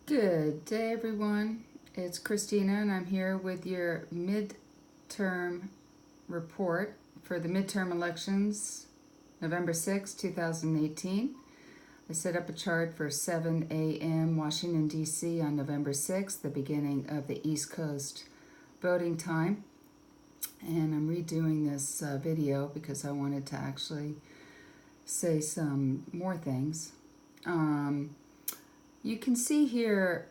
Good day, everyone. It's Christina, and I'm here with your midterm report for the midterm elections, November 6, 2018. I set up a chart for 7 a.m. Washington, D.C. on November 6th, the beginning of the East Coast voting time. And I'm redoing this video because I wanted to actually say some more things. You can see here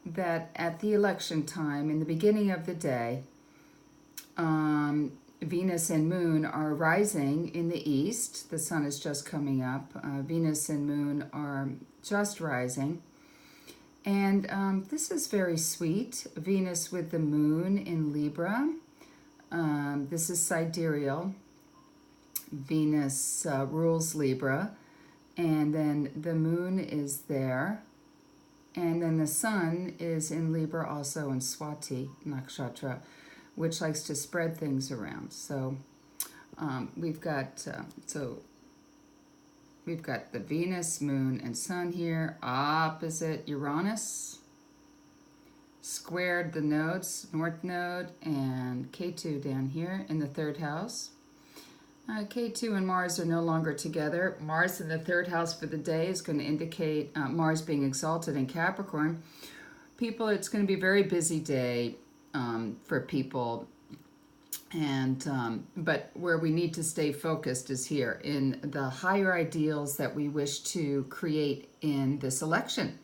that at the election time, in the beginning of the day, Venus and Moon are rising in the east. The sun is just coming up. Venus and Moon are just rising. And this is very sweet. Venus with the Moon in Libra. This is sidereal. Venus rules Libra. And then the Moon is there. And then the sun is in Libra, also in Swati Nakshatra, which likes to spread things around. So we've got the Venus, Moon, and Sun here, opposite Uranus, squared the nodes, North Node and K2 down here in the third house. K2 and Mars are no longer together. Mars in the third house for the day is going to indicate Mars being exalted in Capricorn. People, it's going to be a very busy day for people. And but where we need to stay focused is here in the higher ideals that we wish to create in this election.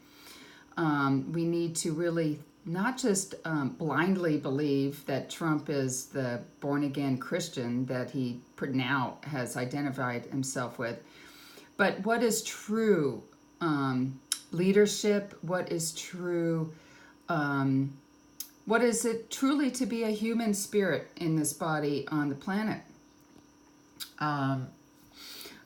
We need to really not just blindly believe that Trump is the born-again Christian that he now has identified himself with, but what is true leadership, what is true, what is it truly to be a human spirit in this body on the planet. I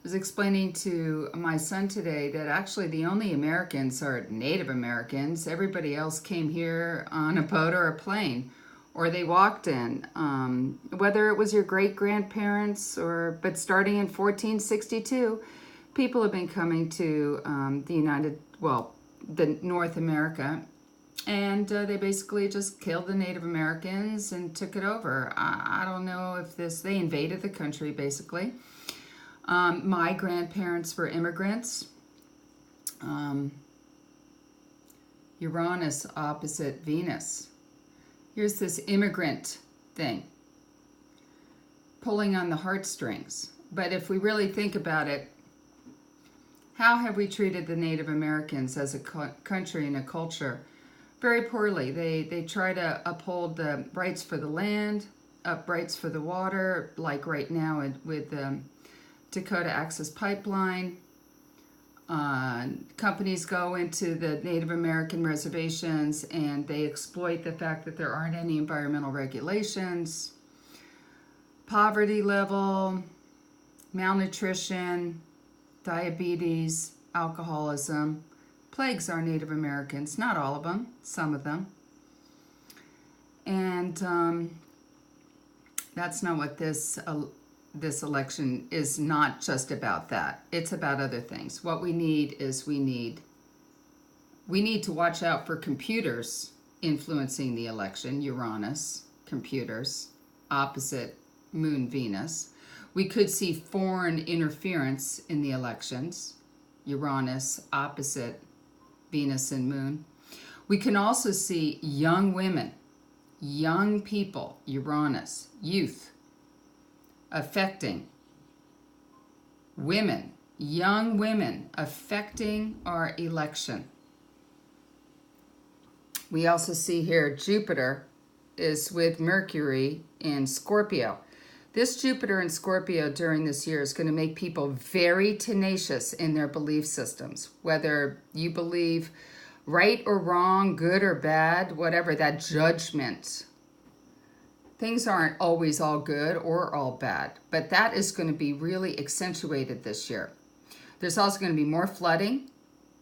was explaining to my son today that actually the only Americans are Native Americans. Everybody else came here on a boat or a plane, or they walked in. Whether it was your great-grandparents but starting in 1462, people have been coming to the North America, and they basically just killed the Native Americans and took it over. I don't know if they invaded the country basically. My grandparents were immigrants. Uranus opposite Venus. Here's this immigrant thing, pulling on the heartstrings. But if we really think about it, how have we treated the Native Americans as a country and a culture? Very poorly. They try to uphold the rights for the land, rights for the water, like right now with Dakota Access Pipeline. Companies go into the Native American reservations and they exploit the fact that there aren't any environmental regulations. Poverty level, malnutrition, diabetes, alcoholism plagues our Native Americans. Not all of them, some of them. And that's not what this election is. Not just about that. It's about other things. What we need is we need to watch out for computers influencing the election. Uranus, computers, opposite Moon, Venus. We could see foreign interference in the elections. Uranus, opposite Venus and Moon. We can also see young women, young people, Uranus, youth, affecting women, young women, affecting our election. We also see here Jupiter is with Mercury in Scorpio. This Jupiter in Scorpio during this year is going to make people very tenacious in their belief systems. Whether you believe right or wrong, good or bad, whatever, that judgment. Things aren't always all good or all bad, but that is going to be really accentuated this year. There's also going to be more flooding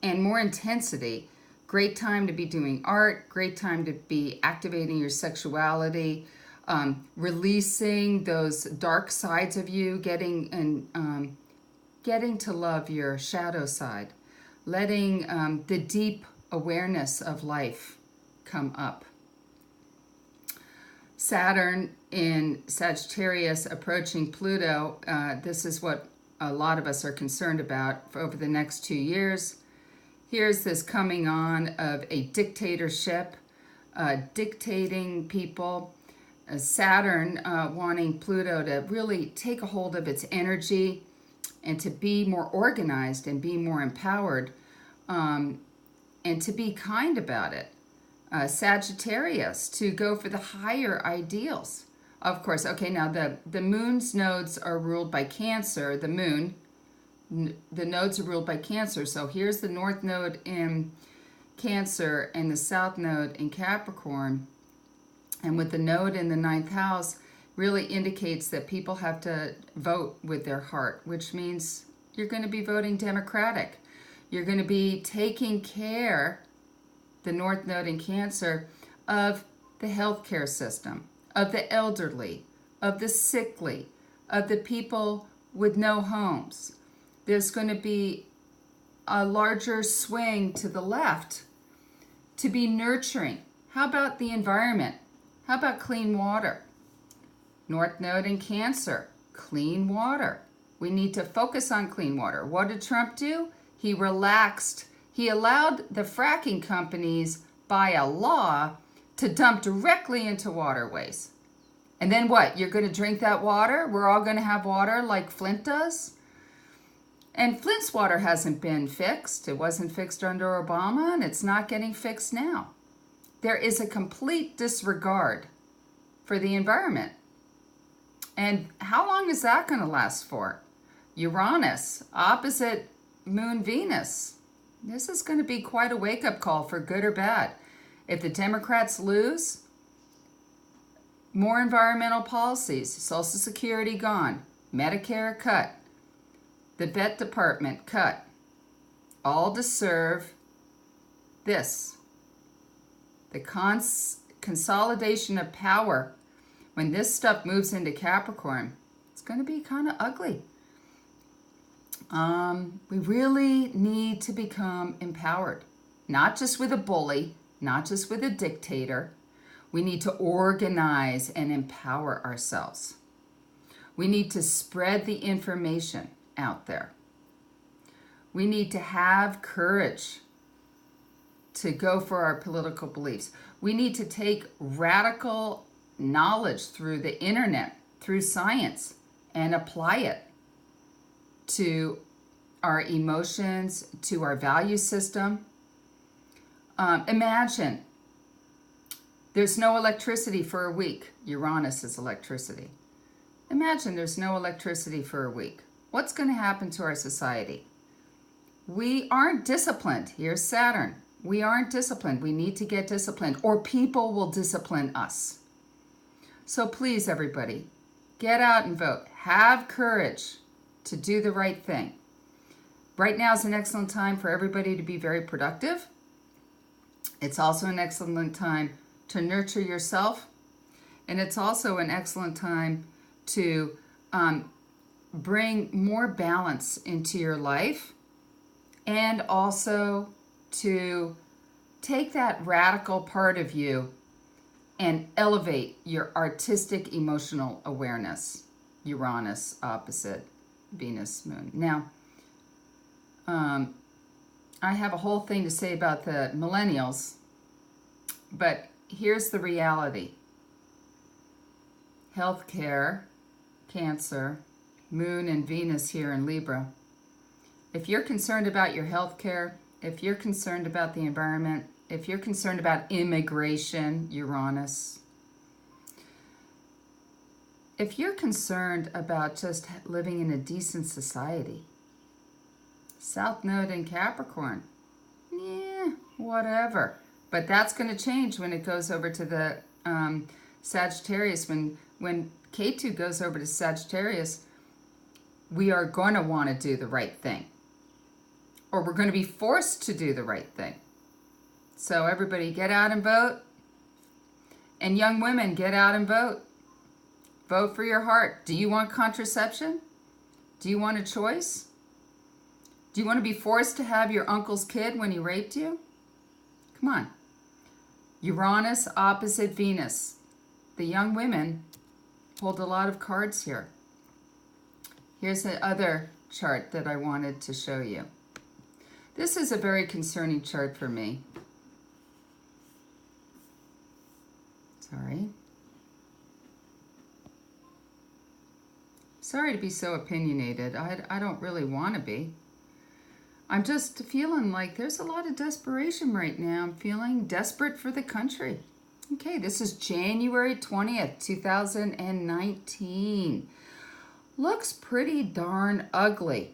and more intensity. Great time to be doing art, great time to be activating your sexuality, releasing those dark sides of you, getting to love your shadow side, letting the deep awareness of life come up. Saturn in Sagittarius approaching Pluto, this is what a lot of us are concerned about for over the next 2 years. Here's this coming on of a dictatorship, dictating people. Saturn wanting Pluto to really take a hold of its energy and to be more organized and be more empowered, and to be kind about it. Sagittarius to go for the higher ideals. Of course, okay, now the moon's nodes are ruled by Cancer. The moon, the nodes are ruled by Cancer. So here's the north node in Cancer and the south node in Capricorn. And with the node in the 9th house, really indicates that people have to vote with their heart, which means you're going to be voting Democratic. You're going to be taking care, the North Node in Cancer, of the healthcare system, of the elderly, of the sickly, of the people with no homes. There's going to be a larger swing to the left to be nurturing. How about the environment? How about clean water? North Node in Cancer, clean water. We need to focus on clean water. What did Trump do? He relaxed. He allowed the fracking companies, by a law, to dump directly into waterways. And then what? You're going to drink that water? We're all going to have water like Flint does? And Flint's water hasn't been fixed. It wasn't fixed under Obama, and it's not getting fixed now. There is a complete disregard for the environment. And how long is that going to last for? Uranus, opposite Moon Venus. This is going to be quite a wake-up call for good or bad. If the Democrats lose, more environmental policies, Social Security gone, Medicare cut, the vet department cut, all to serve this. The consolidation of power. When this stuff moves into Capricorn, it's going to be kind of ugly. We really need to become empowered, not just with a bully, not just with a dictator. We need to organize and empower ourselves. We need to spread the information out there. We need to have courage to go for our political beliefs. We need to take radical knowledge through the internet, through science, and apply it to our emotions, to our value system. Imagine there's no electricity for a week. Uranus is electricity. Imagine there's no electricity for a week. What's going to happen to our society? We aren't disciplined. Here's Saturn. We aren't disciplined. We need to get disciplined, or people will discipline us. So please, everybody, get out and vote. Have courage to do the right thing. Right now is an excellent time for everybody to be very productive. It's also an excellent time to nurture yourself. And it's also an excellent time to bring more balance into your life, and also to take that radical part of you and elevate your artistic emotional awareness. Uranus opposite Venus moon. Now, I have a whole thing to say about the millennials, but here's the reality. Healthcare, Cancer, Moon and Venus here in Libra. If you're concerned about your healthcare, if you're concerned about the environment, if you're concerned about immigration, Uranus, if you're concerned about just living in a decent society, South Node in Capricorn, yeah, whatever. But that's going to change when it goes over to the Sagittarius. When K2 goes over to Sagittarius, we are going to want to do the right thing. Or we're going to be forced to do the right thing. So everybody get out and vote. And young women, get out and vote. Vote for your heart. Do you want contraception? Do you want a choice? Do you want to be forced to have your uncle's kid when he raped you? Come on. Uranus opposite Venus. The young women hold a lot of cards here. Here's the other chart that I wanted to show you. This is a very concerning chart for me. Sorry to be so opinionated. I don't really want to be. I'm just feeling like there's a lot of desperation right now. I'm feeling desperate for the country. Okay, this is January 20th, 2019. Looks pretty darn ugly.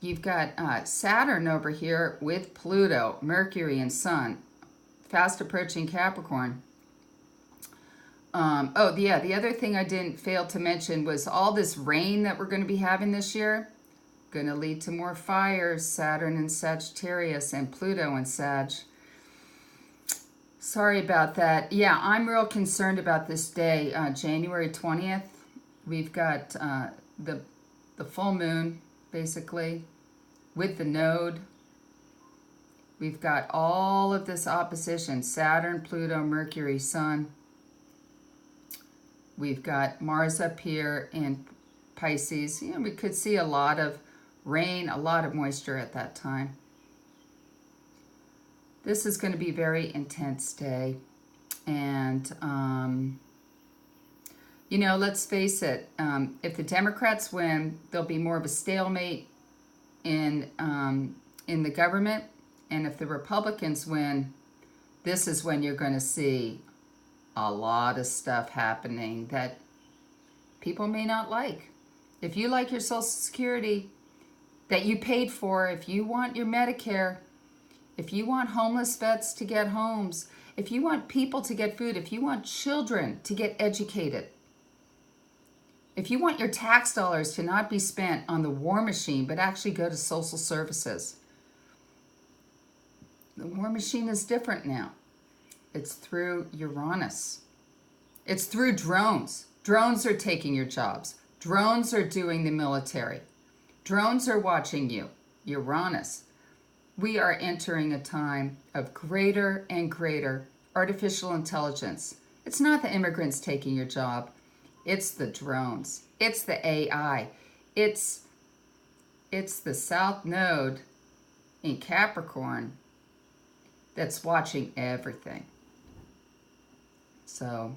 You've got Saturn over here with Pluto, Mercury, and Sun, fast approaching Capricorn. The other thing I didn't fail to mention was all this rain that we're going to be having this year. Going to lead to more fires, Saturn and Sagittarius and Pluto and Sag. Sorry about that. Yeah, I'm real concerned about this day, January 20th. We've got the full moon, basically, with the node. We've got all of this opposition, Saturn, Pluto, Mercury, Sun. We've got Mars up here in Pisces. You know, we could see a lot of rain, a lot of moisture at that time. This is going to be a very intense day. And, you know, let's face it, if the Democrats win, there'll be more of a stalemate in the government. And if the Republicans win, this is when you're going to see a lot of stuff happening that people may not like. If you like your Social Security that you paid for, if you want your Medicare, if you want homeless vets to get homes, if you want people to get food, if you want children to get educated, if you want your tax dollars to not be spent on the war machine but actually go to social services, the war machine is different now. It's through Uranus. It's through drones. Drones are taking your jobs. Drones are doing the military. Drones are watching you. Uranus. We are entering a time of greater and greater artificial intelligence. It's not the immigrants taking your job. It's the drones. It's the AI. It's the South Node in Capricorn that's watching everything. So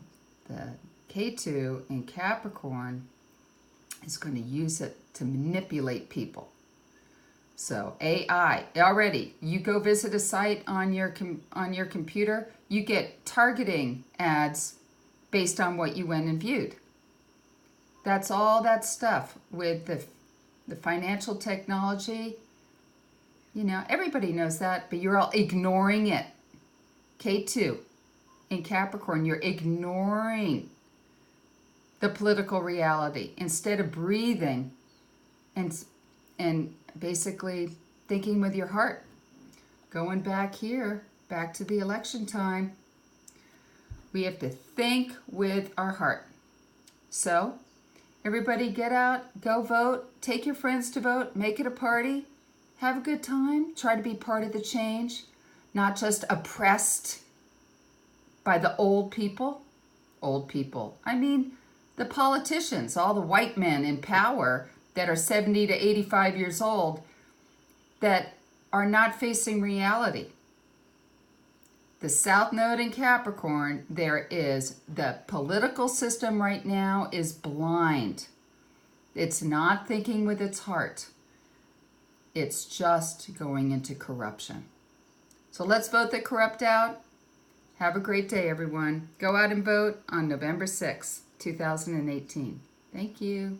the K2 in Capricorn is going to use it to manipulate people. So AI, already, you go visit a site on your computer, you get targeting ads based on what you went and viewed. That's all that stuff with the financial technology. You know, everybody knows that, but you're all ignoring it. K2 in Capricorn, you're ignoring the political reality instead of breathing and basically thinking with your heart. Going back here, back to the election time, we have to think with our heart. So, everybody get out, go vote, take your friends to vote, make it a party, have a good time, try to be part of the change, not just oppressed by the old people. Old people, I mean the politicians, all the white men in power that are 70 to 85 years old that are not facing reality. The South Node in Capricorn, there is the political system right now is blind. It's not thinking with its heart. It's just going into corruption. So let's vote the corrupt out. Have a great day, everyone. Go out and vote on November 6th, 2018. Thank you.